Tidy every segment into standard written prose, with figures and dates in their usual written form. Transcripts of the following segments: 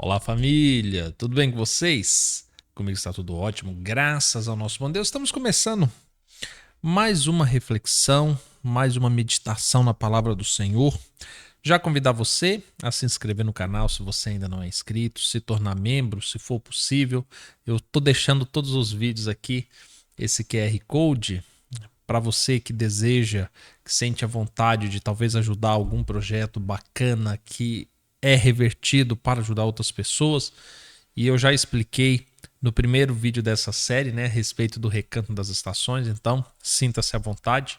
Olá, família! Tudo bem com vocês? Comigo está tudo ótimo, graças ao nosso bom Deus. Estamos começando mais uma reflexão, mais uma meditação na palavra do Senhor. Já convidar você a se inscrever no canal se você ainda não é inscrito, se tornar membro, se for possível. Eu estou deixando todos os vídeos aqui, esse QR Code, para você que deseja, que sente a vontade de talvez ajudar algum projeto bacana que é revertido para ajudar outras pessoas. E eu já expliquei no primeiro vídeo dessa série, né, a respeito do Recanto das Estações, então sinta-se à vontade.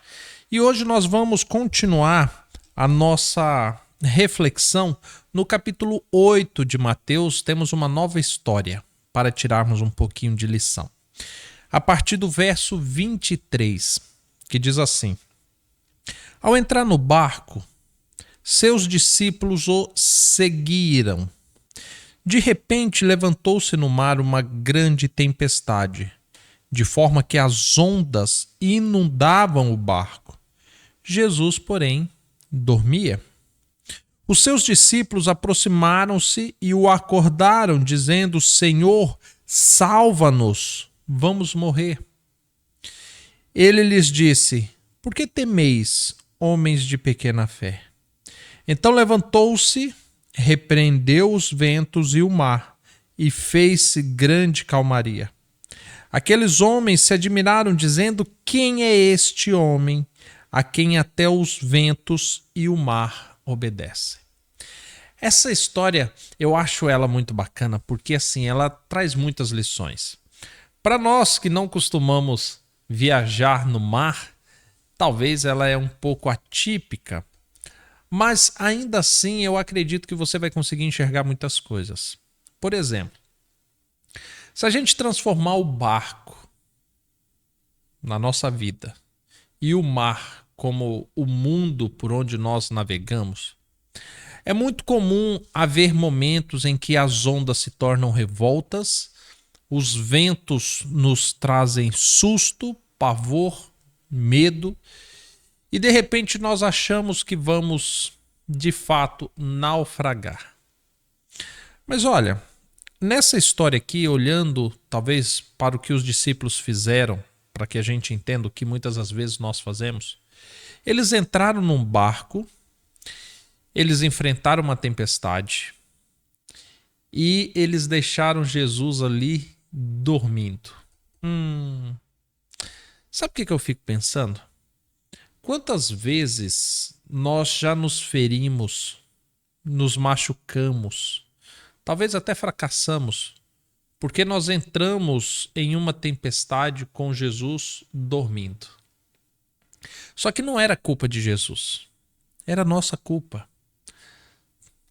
E hoje nós vamos continuar a nossa reflexão no capítulo 8 de Mateus. Temos uma nova história para tirarmos um pouquinho de lição. A partir do verso 23, que diz assim: Ao entrar no barco, seus discípulos o seguiram. De repente levantou-se no mar uma grande tempestade, de forma que as ondas inundavam o barco. Jesus, porém, dormia. Os seus discípulos aproximaram-se e o acordaram, dizendo: Senhor, salva-nos, vamos morrer. Ele lhes disse: Por que temeis, homens de pequena fé? Então levantou-se, repreendeu os ventos e o mar, e fez-se grande calmaria. Aqueles homens se admiraram, dizendo: Quem é este homem, a quem até os ventos e o mar obedecem? Essa história, eu acho ela muito bacana, porque assim, ela traz muitas lições. Para nós que não costumamos viajar no mar, talvez ela é um pouco atípica, mas ainda assim eu acredito que você vai conseguir enxergar muitas coisas. Por exemplo, se a gente transformar o barco na nossa vida e o mar como o mundo por onde nós navegamos, é muito comum haver momentos em que as ondas se tornam revoltas, os ventos nos trazem susto, pavor, medo, e de repente nós achamos que vamos, de fato, naufragar. Mas olha, nessa história aqui, olhando talvez para o que os discípulos fizeram, para que a gente entenda o que muitas das vezes nós fazemos, eles entraram num barco, eles enfrentaram uma tempestade e eles deixaram Jesus ali dormindo. Sabe o que eu fico pensando? Quantas vezes nós já nos ferimos, nos machucamos, talvez até fracassamos, porque nós entramos em uma tempestade com Jesus dormindo. Só que não era culpa de Jesus, era nossa culpa.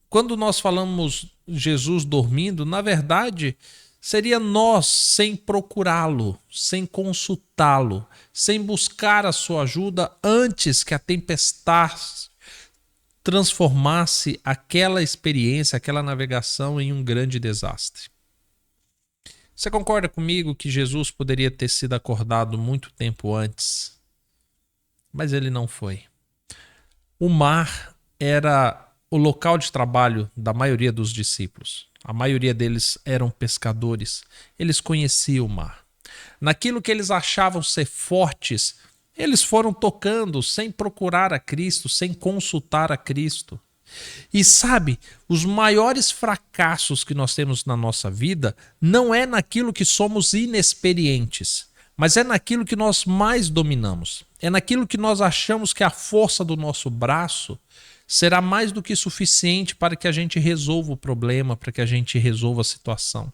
Quando nós falamos Jesus dormindo, na verdade, seria nós sem procurá-lo, sem consultá-lo, sem buscar a sua ajuda antes que a tempestade transformasse aquela experiência, aquela navegação em um grande desastre. Você concorda comigo que Jesus poderia ter sido acordado muito tempo antes? Mas ele não foi. O mar era o local de trabalho da maioria dos discípulos. A maioria deles eram pescadores. Eles conheciam o mar. Naquilo que eles achavam ser fortes, eles foram tocando sem procurar a Cristo, sem consultar a Cristo. E sabe, os maiores fracassos que nós temos na nossa vida não é naquilo que somos inexperientes, mas é naquilo que nós mais dominamos. É naquilo que nós achamos que a força do nosso braço será mais do que suficiente para que a gente resolva o problema, para que a gente resolva a situação.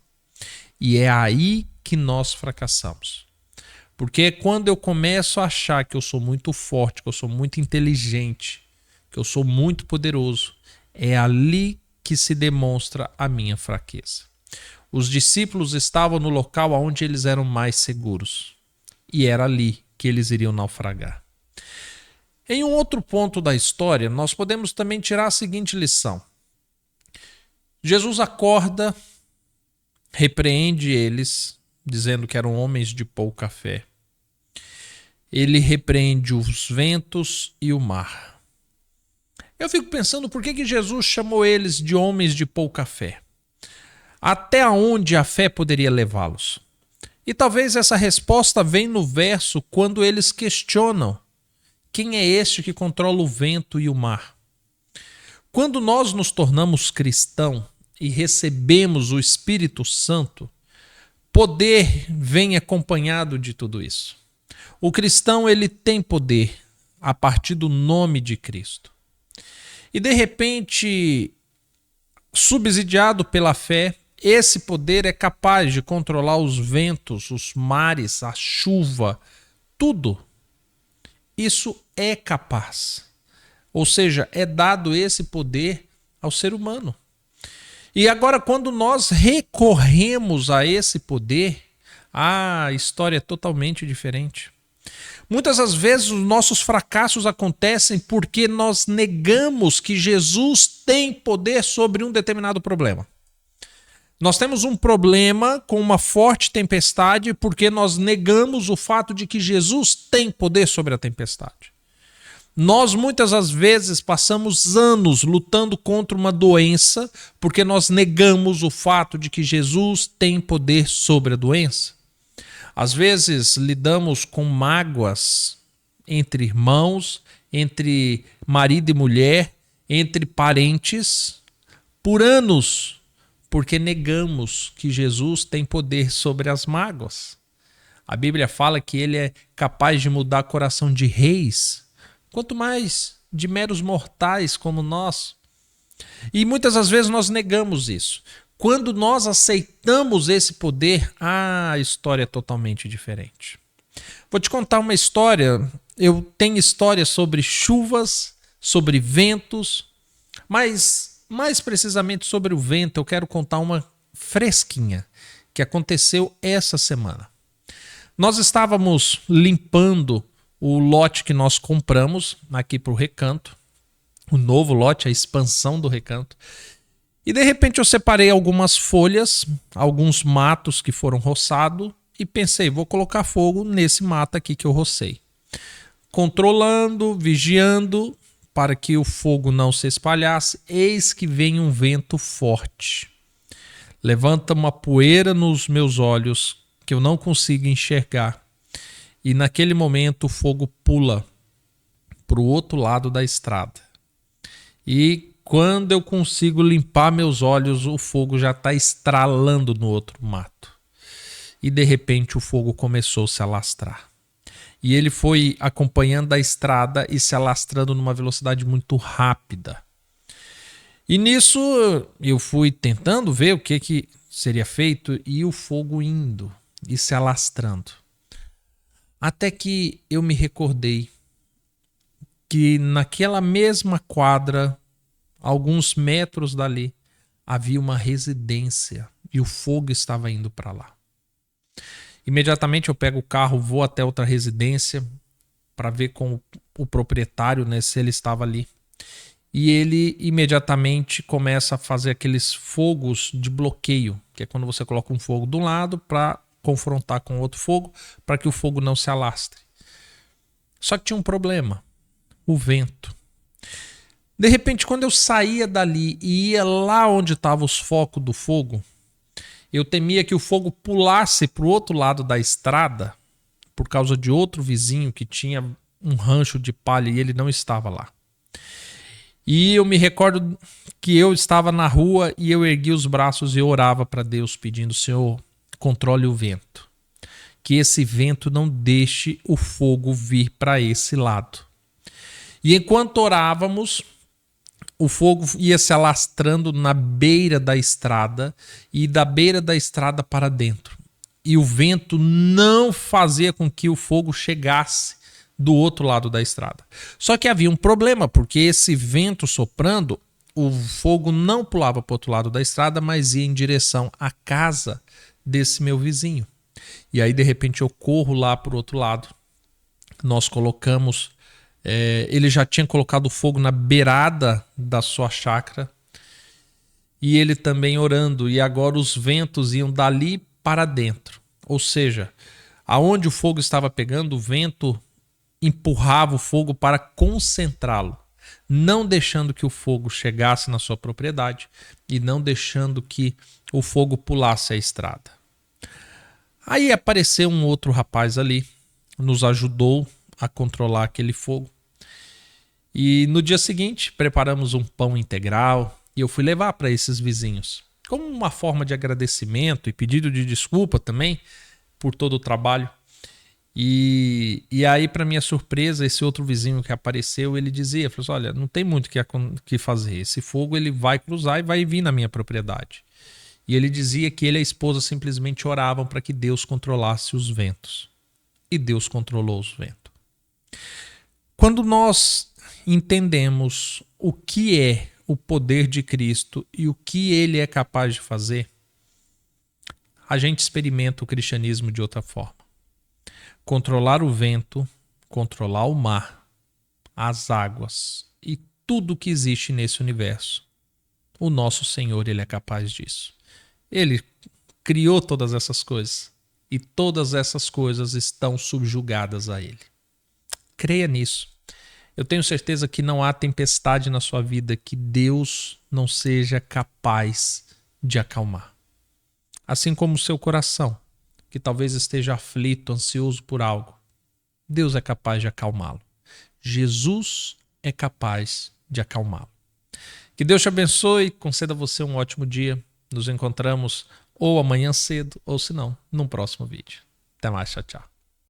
E é aí que nós fracassamos. Porque quando eu começo a achar que eu sou muito forte, que eu sou muito inteligente, que eu sou muito poderoso, é ali que se demonstra a minha fraqueza. Os discípulos estavam no local onde eles eram mais seguros. E era ali que eles iriam naufragar. Em um outro ponto da história, nós podemos também tirar a seguinte lição. Jesus acorda, repreende eles, dizendo que eram homens de pouca fé. Ele repreende os ventos e o mar. Eu fico pensando por que Jesus chamou eles de homens de pouca fé. Até onde a fé poderia levá-los? E talvez essa resposta venha no verso quando eles questionam: quem é este que controla o vento e o mar? Quando nós nos tornamos cristãos e recebemos o Espírito Santo, poder vem acompanhado de tudo isso. O cristão, ele tem poder a partir do nome de Cristo. E de repente, subsidiado pela fé, esse poder é capaz de controlar os ventos, os mares, a chuva, tudo. Isso é capaz. Ou seja, é dado esse poder ao ser humano. E agora, quando nós recorremos a esse poder, a história é totalmente diferente. Muitas das vezes os nossos fracassos acontecem porque nós negamos que Jesus tem poder sobre um determinado problema. Nós temos um problema com uma forte tempestade porque nós negamos o fato de que Jesus tem poder sobre a tempestade. Nós muitas das vezes passamos anos lutando contra uma doença porque nós negamos o fato de que Jesus tem poder sobre a doença. Às vezes lidamos com mágoas entre irmãos, entre marido e mulher, entre parentes, por anos, porque negamos que Jesus tem poder sobre as mágoas. A Bíblia fala que ele é capaz de mudar o coração de reis, quanto mais de meros mortais como nós. E muitas das vezes nós negamos isso. Quando nós aceitamos esse poder, a história é totalmente diferente. Vou te contar uma história. Eu tenho histórias sobre chuvas, sobre ventos, mas mais precisamente sobre o vento, eu quero contar uma fresquinha que aconteceu essa semana. Nós estávamos limpando o lote que nós compramos aqui para o Recanto, o novo lote, a expansão do Recanto. E de repente eu separei algumas folhas, alguns matos que foram roçados e pensei, vou colocar fogo nesse mato aqui que eu rocei. Controlando, vigiando para que o fogo não se espalhasse, eis que vem um vento forte. Levanta uma poeira nos meus olhos que eu não consigo enxergar. E naquele momento o fogo pula para o outro lado da estrada. E quando eu consigo limpar meus olhos, o fogo já está estralando no outro mato. E de repente o fogo começou a se alastrar. E ele foi acompanhando a estrada e se alastrando numa velocidade muito rápida. E nisso eu fui tentando ver o que seria feito e o fogo indo e se alastrando. Até que eu me recordei que naquela mesma quadra, alguns metros dali, havia uma residência e o fogo estava indo para lá. Imediatamente eu pego o carro, vou até outra residência para ver com o proprietário, né, se ele estava ali. E ele imediatamente começa a fazer aqueles fogos de bloqueio, que é quando você coloca um fogo de um lado para confrontar com outro fogo, para que o fogo não se alastre. Só que tinha um problema, o vento. De repente, quando eu saía dali e ia lá onde estavam os focos do fogo, eu temia que o fogo pulasse para o outro lado da estrada por causa de outro vizinho que tinha um rancho de palha e ele não estava lá. E eu me recordo que eu estava na rua e eu ergui os braços e orava para Deus pedindo: Senhor, controle o vento. Que esse vento não deixe o fogo vir para esse lado. E enquanto orávamos, o fogo ia se alastrando na beira da estrada e da beira da estrada para dentro. E o vento não fazia com que o fogo chegasse do outro lado da estrada. Só que havia um problema, porque esse vento soprando, o fogo não pulava para o outro lado da estrada, mas ia em direção à casa desse meu vizinho. E aí, de repente, eu corro lá para o outro lado. Nós colocamos... ele já tinha colocado fogo na beirada da sua chácara e ele também orando, e agora os ventos iam dali para dentro, ou seja, aonde o fogo estava pegando, o vento empurrava o fogo para concentrá-lo. não deixando que o fogo chegasse na sua propriedade e não deixando que o fogo pulasse a estrada. Aí apareceu um outro rapaz ali, nos ajudou a controlar aquele fogo. E no dia seguinte, preparamos um pão integral e eu fui levar para esses vizinhos, como uma forma de agradecimento e pedido de desculpa também por todo o trabalho. E aí, para minha surpresa, esse outro vizinho que apareceu, ele dizia, falou assim, olha, não tem muito o que fazer, esse fogo ele vai cruzar e vai vir na minha propriedade. E ele dizia que ele e a esposa simplesmente oravam para que Deus controlasse os ventos. E Deus controlou os ventos. Quando nós entendemos o que é o poder de Cristo e o que ele é capaz de fazer, a gente experimenta o cristianismo de outra forma. Controlar o vento, controlar o mar, as águas e tudo que existe nesse universo. O nosso Senhor, ele é capaz disso. Ele criou todas essas coisas e todas essas coisas estão subjugadas a ele. Creia nisso. Eu tenho certeza que não há tempestade na sua vida que Deus não seja capaz de acalmar. Assim como o seu coração, que talvez esteja aflito, ansioso por algo, Deus é capaz de acalmá-lo. Jesus é capaz de acalmá-lo. Que Deus te abençoe, conceda a você um ótimo dia. Nos encontramos ou amanhã cedo, ou se não, num próximo vídeo. Até mais, tchau, tchau.